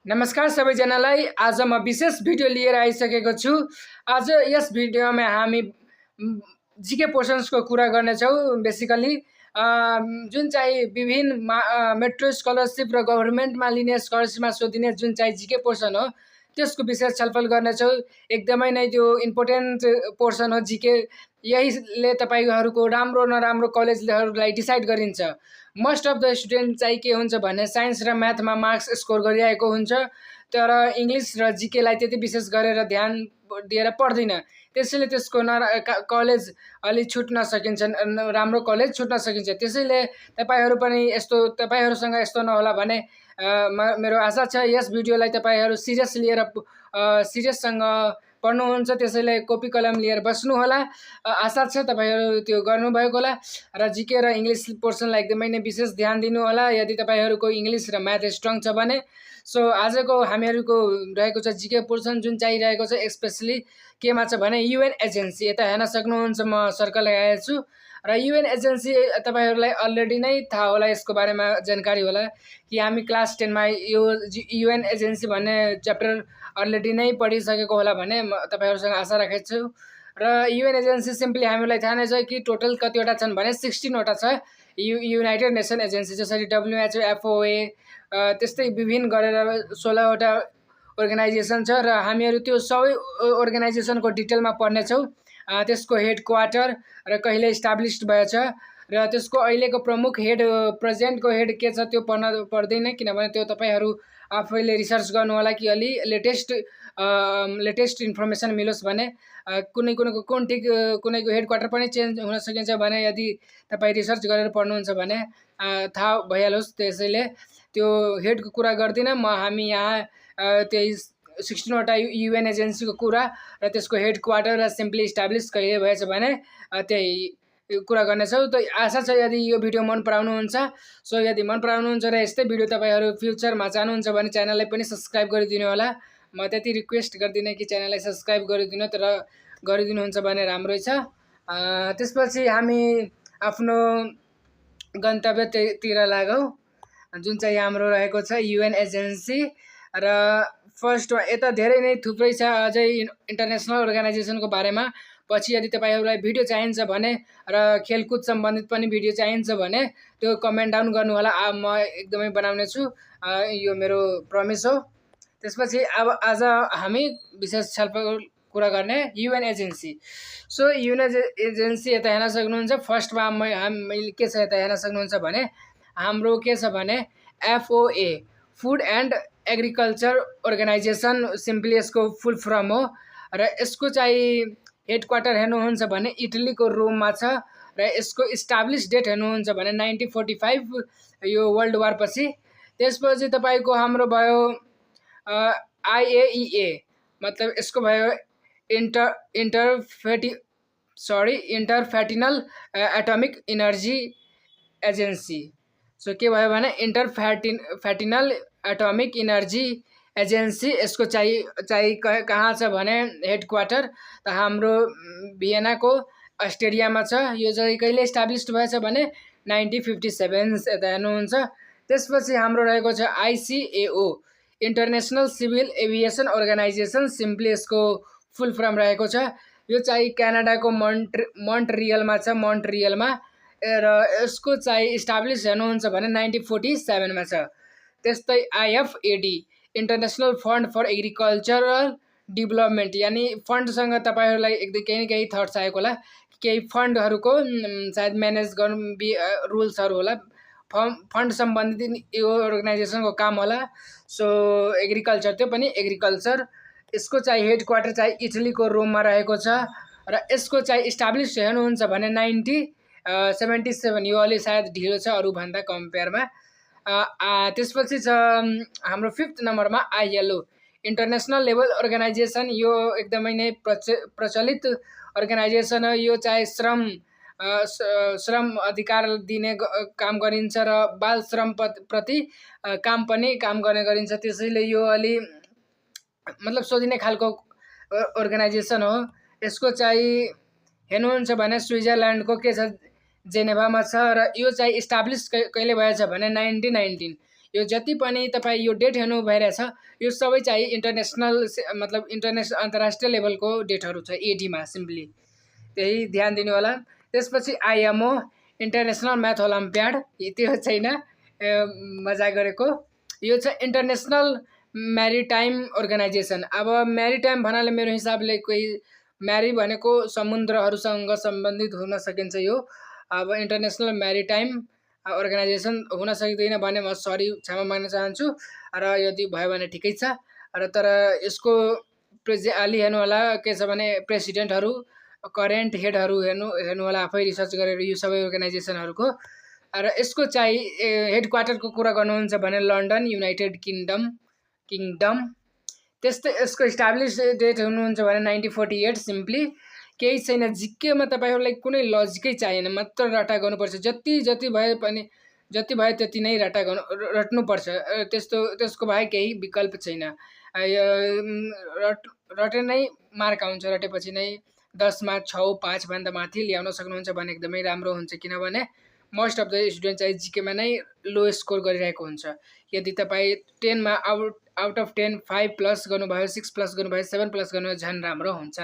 नमस्कार सबैजनालाई। आज म विशेष भिडियो लिएर आइसकेको छु। आज यस भिडियोमा हामी जीके पोर्सन्सको कुरा गर्नेछौँ। बेसिकली जुन चाहिँ विभिन्न मेट्रो स्कलरसिप र गभर्मेन्टमा लिने स्कलरसिपमा सोधिने जुन चाहिँ जीके पोर्सन हो त्यसको विशेष छलफल गर्नेछौँ। एकदमै नै त्यो इम्पोर्टेन्ट पोर्सन हो जीके। यहीले तपाईँहरूको राम्रो नराम्रो कलेजहरूलाई डिसाइड गरिन्छ। मोस्ट अफ द स्टुडेन्ट चाहिँ के हुन्छ भने साइन्स र म्याथमा मार्क्स स्कोर गरिरहेको हुन्छ, तर इङ्ग्लिस र जीकेलाई त्यति विशेष गरेर ध्यान दिएर पढ्दैन। त्यसैले त्यसको कलेज अलि छुट्न सकिन्छ, राम्रो कलेज छुट्न सकिन्छ। त्यसैले तपाईँहरूसँग यस्तो नहोला भने मेरो आशा छ यस भिडियोलाई तपाईँहरू सिरियस लिएर सिरियससँग पढ्नुहुन्छ। त्यसैले कपी कलम लिएर बस्नु होला। आशा छ तपाईँहरू त्यो गर्नुभएको होला र जीके र इङ्ग्लिस पोर्सनलाई एकदमै नै विशेष ध्यान दिनु होला यदि तपाईँहरूको इङ्ग्लिस र म्याथ स्ट्रङ छ भने। सो आजको हामीहरूको रहेको छ जीके पोर्सन जुन चाहिँ रहेको छ स्पेसली केमा छ भने युएन एजेन्सी। यता हेर्न सक्नुहुन्छ, म सर्कल लगाएको छु र युएन एजेन्सी तपाईँहरूलाई अलरेडी नै थाहा होला, यसको बारेमा जानकारी होला कि हामी क्लास 10मा यो युएन एजेन्सी भन्ने च्याप्टर अलरेडी नै पढिसकेको होला भने म तपाईँहरूसँग आशा राखेको छु। र युएन एजेन्सी सिम्पली हामीलाई थाहा नै छ कि टोटल कतिवटा छन् भने 16वटा छ। युनाइटेड नेसन एजेन्सी जसरी WHO, FOA त्यस्तै विभिन्न गरेर 16वटा अर्गनाइजेसन छ र हामीहरू त्यो सबै अर्गनाइजेसनको डिटेलमा पढ्नेछौँ। त्यसको हेड क्वार्टर र कहिले इस्टाब्लिस्ड भएछ र त्यसको अहिलेको प्रमुख हेड प्रेजेन्टको हेड के छ त्यो पर्दैन, किनभने त्यो तपाईँहरू आफैले रिसर्च गर्नु होला कि अलि लेटेस्ट इन्फर्मेसन मिलोस् भने। कुनैको हेड क्वार्टर पनि चेन्ज हुन सकिन्छ भने यदि तपाईँ रिसर्च गरेर पढ्नुहुन्छ भने थाहा भइहालोस्। त्यसैले त्यो हेडको कुरा गर्दिनँ म। हामी यहाँ त्यही 16वटा युएन एजेन्सीको कुरा र त्यसको हेड क्वार्टर र सिम्पली इस्टाब्लिस कहिले भएछ भने त्यही कुरा गर्नेछौँ। त आशा छ यदि यो भिडियो मन पराउनुहुन्छ। सो यदि मन पराउनुहुन्छ र यस्तै भिडियो तपाईँहरू फ्युचरमा चाहनुहुन्छ भने च्यानललाई पनि सब्सक्राइब गरिदिनु होला। म त्यति रिक्वेस्ट गर्दिनँ कि च्यानललाई सब्सक्राइब गरिदिनु, तर गरिदिनुहुन्छ भने राम्रै छ। त्यसपछि हामी आफ्नो गन्तव्यतिर लागौँ जुन चाहिँ हाम्रो रहेको छ युएन एजेन्सी। र फर्स्टमा यता धेरै नै थुप्रै छ अझै इन्टरनेसनल अर्गनाइजेसनको बारेमा। पछि यदि तपाईँहरूलाई भिडियो चाहिन्छ भने र खेलकुद सम्बन्धित पनि भिडियो चाहिन्छ भने त्यो कमेन्ट डाउन गर्नु होला। म एकदमै बनाउने छु, यो मेरो प्रमिस हो। त्यसपछि अब आज हामी विशेष छलफल कुरा गर्ने UN agency. So UN agency यता हेर्न सक्नुहुन्छ। फर्स्टमा हामीले के छ यता हेर्न सक्नुहुन्छ भने हाम्रो के छ भने FOA food and agriculture organization simply यसको फुल फर्म हो। र यसको चाहिँ हेड क्वार्टर हेर्नुहुन्छ भने इटलीको रोममा छ र यसको इस्टाब्लिस डेट हेर्नुहुन्छ भने 1945 यो वर्ल्ड वार पछि। त्यसपछि तपाईँको हाम्रो भयो IAEA, मतलब यसको भयो इन्टरफ्याटिनल एटमिक इनर्जी एजेन्सी। सो के भयो भने इन्टरफ्याटिनल एटमिक इनर्जी एजेन्सी। यसको चाहिँ कहाँ छ भने हेड क्वार्टर त हाम्रो भियनाको अस्ट्रेलियामा छ। यो चाहिँ कहिले इस्टाब्लिस्ड भएछ भने 1957 यता हेर्नुहुन्छ। त्यसपछि हाम्रो रहेको छ ICAO international civil aviation organization, simply यसको फुल फर्म रहेको छ। यो चाहिँ क्यानाडाको मोन्ट्रियलमा छ, मोन्ट्रियलमा। र यसको चाहिँ इस्टाब्लिस हेर्नुहुन्छ भने 1947मा छ। त्यस्तै IFAD international fund for agricultural development, यानि फन्डसँग तपाईँहरूलाई केही न केही थट्स आएको होला। केही फन्डहरूको सायद म्यानेज गर्नु रुल्सहरू होला, फन्ड सम्बन्धित यो अर्गनाइजेसनको काम होला। सो एग्रिकल्चर, त्यो पनि एग्रिकल्चर। यसको चाहिँ हेड क्वार्टर चाहिँ इटलीको रोममा रहेको छ र यसको चाहिँ इस्टाब्लिस हेर्नुहुन्छ भने 1977। यो अलि सायद ढिलो छ अरूभन्दा कम्पेयरमा। त्यसपछि छ हाम्रो 5th नम्बरमा ILO इन्टरनेसनल लेभल अर्गनाइजेसन। यो एकदमै नै प्रचलित अर्गनाइजेसन हो। यो चाहिँ श्रम अधिकार दिने काम गरिन्छ र बाल श्रम प्रति काम गर्ने गरिन्छ। त्यसैले यो अलि मतलब सोधिने खालको अर्गनाइजेसन हो। यसको चाहिँ हेर्नुहुन्छ भने स्विजरल्यान्डको के छ, जेनेभामा छ। र यो चाहिँ इस्टाब्लिस कहिले भएछ भने 1919। यो जति पनि तपाईँ यो डेट हेर्नु भइरहेछ यो सबै चाहिँ इन्टरनेसनल मतलब अन्तर्राष्ट्रिय लेभलको डेटहरू छ एडीमा सिम्पली, त्यही ध्यान दिनु होला। त्यसपछि आइएमओ इन्टरनेसनल म्याथ ओलम्पियाड, त्यो छैन मजाक गरेको, यो छ इन्टरनेसनल म्यारिटाइम अर्गनाइजेसन। अब म्यारिटाइम भन्नाले मेरो हिसाबले कोही म्यारी भनेको समुद्रहरूसँग सम्बन्धित हुन सकिन्छ यो। अब इन्टरनेसनल म्यारिटाइम अर्गनाइजेसन हुन सक्दैन भने म सरी क्षमा माग्न चाहन्छु, र यदि भयो भने ठिकै छ। र तर यसको अलि हेर्नु होला के छ भने प्रेसिडेन्टहरू करेन्ट हेडहरू हेर्नु होला आफै रिसर्च गरेर यो सबै अर्गनाइजेसनहरूको। र यसको चाहिँ हेडक्वार्टरको कुरा गर्नुहुन्छ भने लन्डन युनाइटेड किङडम। त्यस्तै यसको इस्टाब्लिस डेट हुनुहुन्छ भने 1948 सिम्पली, केही छैन। जिकेमा तपाईँहरूलाई कुनै लजिकै चाहिएन, मात्र रटा गर्नुपर्छ, जति भए पनि जति भयो त्यति नै रट्नुपर्छ, त्यसको बाहेक केही विकल्प छैन। रटे नै मार्क आउँछ, रटेपछि नै 10 मा 6 5 भन्दा माथि ल्याउन सक्नुहुन्छ भने एकदमै राम्रो हुन्छ, किनभने मोस्ट अफ द स्टुडेन्ट चाहिँ जिकेमा नै लो स्कोर गरिरहेको हुन्छ। यदि तपाईँ 10 मा आउट अफ 10 5 प्लस गर्नुभयो, 6 प्लस गर्नुभयो, 7 प्लस गर्नुभयो झन् राम्रो हुन्छ।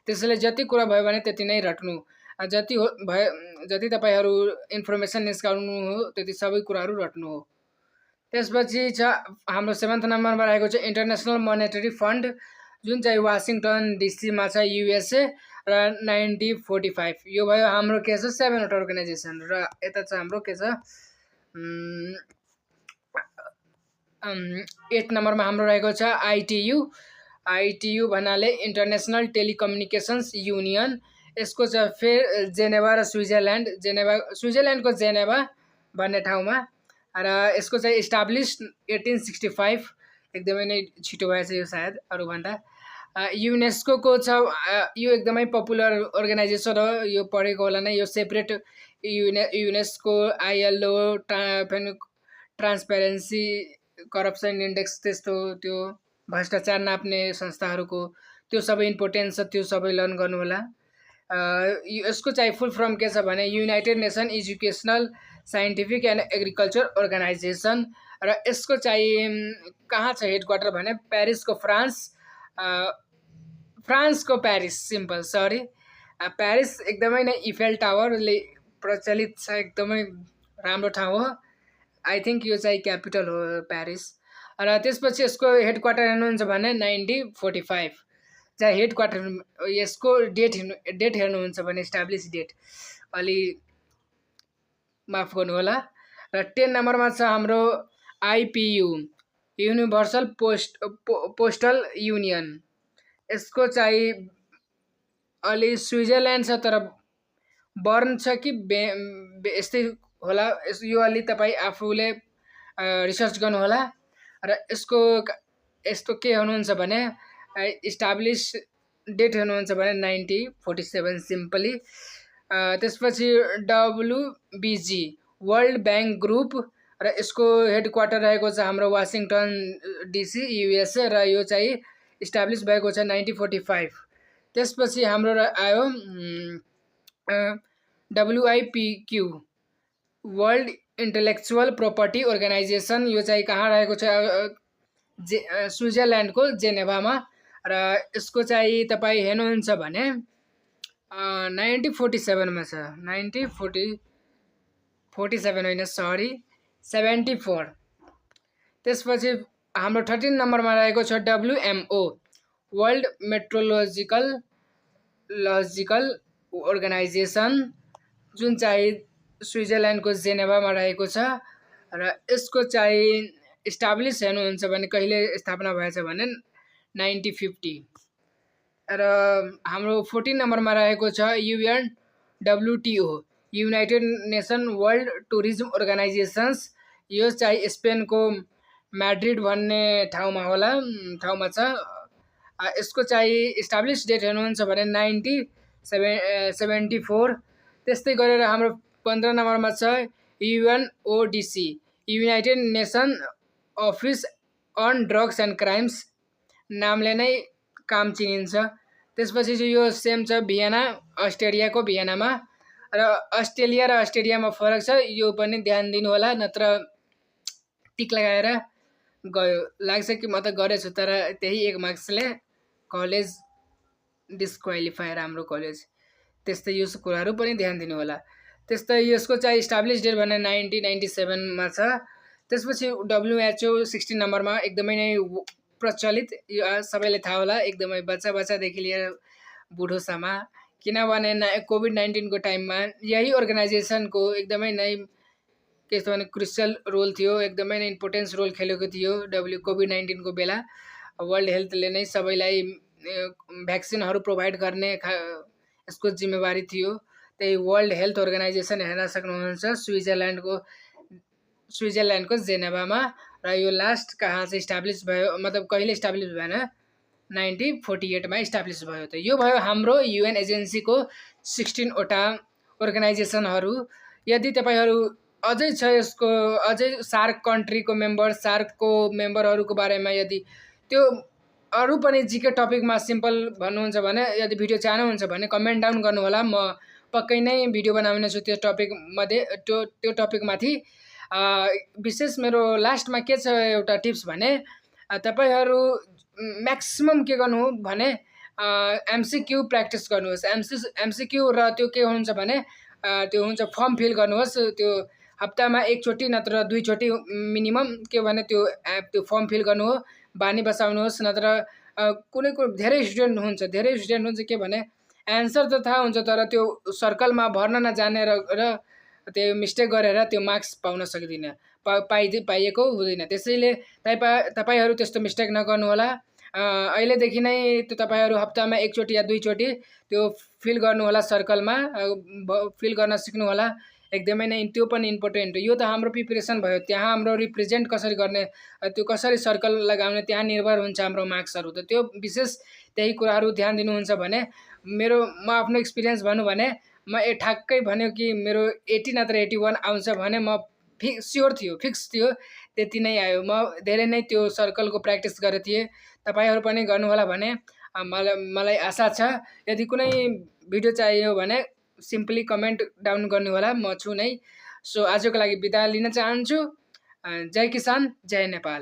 त्यसैले जति कुरा भयो भने त्यति नै रट्नु, जति तपाईँहरू इन्फर्मेसन निस्काउनु हो त्यति सबै कुराहरू रट्नु हो। त्यसपछि छ हाम्रो 7th नम्बरमा रहेको छ इन्टरनेसनल मोनेटरी फन्ड, जुन चाहिँ वासिङटन डिसीमा छ युएसए, र 1945। यो भयो हाम्रो के छ 7वटा अर्गनाइजेसन। र यता छ हाम्रो के छ 8 नम्बरमा हाम्रो रहेको छ आइटियु भन्नाले इन्टरनेसनल टेलिकम्युनिकेसन्स युनियन। यसको छ फेर जेनेभा र स्विजरल्यान्डको जेनेभा भन्ने ठाउँमा, र यसको चाहिँ इस्टाब्लिस 1865, एकदमै नै छिटो भएछ यो सायद अरूभन्दा। युनेस्को छ, यो एकदमै पपुलर अर्गनाइजेसन हो, यो पढेको होला नै। यो separate UNESCO ILO transparency corruption index त्यस्तो त्यो भ्रष्टाचार नाप्ने संस्थाहरूको त्यो सबै इम्पोर्टेन्स छ, त्यो सबै लर्न गर्नु होला। यसको चाहिँ फुल फर्म के छ भने united nation educational scientific and agriculture organization. र यसको चाहिँ कहाँ छ हेडक्वार्टर भने प्यारिसको फ्रान्सको प्यारिस, सिम्पल सरी प्यारिस। एकदमै नै इफेल टावरले प्रचलित छ, एकदमै राम्रो ठाउँ हो। आई थिङ्क यो चाहिँ क्यापिटल हो प्यारिस। र त्यसपछि यसको हेडक्वार्टर हेर्नुहुन्छ भने 1945, जहाँ हेडक्वार्टर यसको डेट हेर्नुहुन्छ भने इस्टाब्लिस डेट अलि माफ गर्नु होला। र 10 नम्बरमा छ हाम्रो आइपियु युनिभर्सल पोस्टल युनियन। यसको चाहिँ अलि स्विजरल्यान्ड छ तर बर्न छ कि यस्तै होला, यो अलि तपाईँ आफूले रिसर्च गर्नु होला। र यस्तो के हुनुहुन्छ भने इस्टाब्लिस डेट हेर्नुहुन्छ भने 1947 सिम्पली। त्यसपछि WBG वर्ल्ड ब्याङ्क ग्रुप, र यसको हेडक्वार्टर रहेको छ हाम्रो वासिङटन डिसी युएसए, र यो चाहिँ इस्टाब्लिस भएको छ 1945। त्यसपछि हाम्रो आयो WIPQ world intellectual property organization. यो चाहिँ कहाँ रहेको छ स्विजरल्यान्डको जेनेभामा। र यसको चाहिँ तपाईँ हेर्नुहुन्छ भने 1947मा छ, 1947 होइन सरी 74। त्यसपछि हाम्रो 13 नम्बरमा रहेको छ WMO वर्ल्ड मेट्रोलोजिकल अर्गनाइजेसन, जुन चाहिँ स्विजरल्यान्डको जेनेभामा रहेको छ। र यसको चाहिँ इस्टाब्लिस हेर्नुहुन्छ भने कहिले स्थापना भएछ भने 1950। र हाम्रो 14 नम्बरमा रहेको छ UNWTO United nation world tourism organisations. यो चाहिँ स्पेनको म्याड्रिड भन्ने ठाउँमा छ। यसको चाहिँ इस्टाब्लिस डेट हेर्नुहुन्छ भने 1974। त्यस्तै गरेर हाम्रो 15 नम्बरमा छ UNODC united nation office on drugs and crimes, नामले नै काम चिनिन्छ। त्यसपछि चाहिँ यो सेम छ भियना, अस्ट्रेलियाको भियनामा। र अस्ट्रेलियामा फरक छ, यो पनि ध्यान दिनु होला, नत्र टिक लगाएर गयो। लाग्छ कि म त गरेछु, तर त्यही 1 मार्क्सले कलेज डिस्क्वालिफायर हाम्रो कलेज। त्यस्तै यो कुराहरू पनि ध्यान दिनु होला। त्यस्तै यसको चाहिँ इस्टाब्लिस डेट भने 1997 मा छ। त्यसपछि WHO 16 नम्बरमा एकदमै नै प्रचलित, यो सबैलाई थाहा होला, एकदमै बच्चादेखि लिएर बुढोसम्म। किनभने कोभिड-19 को टाइममा यही अर्गनाइजेसनको एकदमै नै के छ भने क्रुसियल रोल थियो, एकदमै नै इम्पोर्टेन्स रोल खेलेको थियो कोभिड-19 को बेला। वर्ल्ड हेल्थले नै सबैलाई भ्याक्सिनहरू प्रोभाइड गर्ने यसको जिम्मेवारी थियो। त्यही वर्ल्ड हेल्थ अर्गनाइजेसन हेर्न सक्नुहुन्छ स्विजरल्यान्डको जेनेभामा। र यो लास्ट कहाँ चाहिँ इस्टाब्लिस भयो, मतलब कहिले इस्टाब्लिस भएन, 1948 मा इस्टाब्लिस भयो। त यो भयो हाम्रो UN एजेन्सीको 16 वटा अर्गनाइजेसनहरू। यदि तपाईँहरू अझै छ यसको अझै सार्क कन्ट्रीको मेम्बर, सार्कको मेम्बरहरूको बारेमा यदि त्यो अरू पनि जीके टपिकमा सिम्पल भन्नुहुन्छ भने, यदि भिडियो चाहनुहुन्छ भने कमेन्ट डाउन गर्नु होला। म पक्कै नै भिडियो बनाउने छु त्यो टपिकमध्ये, त्यो टपिकमाथि। विशेष मेरो लास्टमा के छ एउटा टिप्स भने, तपाईँहरू म्याक्सिमम के गर्नु हो भने MCQ प्र्याक्टिस गर्नुहोस्। MCQ र त्यो के हुन्छ भने त्यो हुन्छ फर्म फिल गर्नुहोस्। त्यो हप्तामा 1 चोटि नत्र 2 चोटि मिनिमम के भने त्यो फर्म फिल गर्नु हो, बानी बसाउनुहोस्। नत्र कुनै धेरै स्टुडेन्ट हुन्छ के भने एन्सर त थाहा हुन्छ, तर त्यो सर्कलमा भर्न नजाने र त्यो मिस्टेक गरेर त्यो मार्क्स पाउन सक्दिन, पाइएको हुँदैन। त्यसैले तपाईँहरू त्यस्तो मिस्टेक नगर्नु होला। अहिलेदेखि नै त्यो तपाईँहरू हप्तामा 1 चोटि या 2 चोटि त्यो फिल गर्नु होला, सर्कलमा फिल गर्न सिक्नु होला। एकदमै नै त्यो पनि इम्पोर्टेन्ट हो। यो त हाम्रो प्रिपरेसन भयो, त्यहाँ हाम्रो रिप्रेजेन्ट कसरी गर्ने, त्यो कसरी सर्कल लगाउने, त्यहाँ निर्भर हुन्छ हाम्रो मार्क्सहरू। त त्यो विशेष त्यही कुराहरू ध्यान दिनुहुन्छ भने म आफ्नो एक्सपिरियन्स भनौँ भने म ठ्याक्कै भन्यो कि मेरो 80 नत्र 81 आउँछ भने म फिक्स थियो, त्यति नै आयो। म धेरै नै त्यो सर्कलको प्र्याक्टिस गरेको थिएँ। तपाईँहरू पनि गर्नुहोला भने मलाई आशा छ। यदि कुनै भिडियो चाहियो भने सिम्पली कमेन्ट डाउन गर्नु होला, म छु नै। सो आजको लागि बिदा लिन चाहन्छु। जय किसान, जय नेपाल।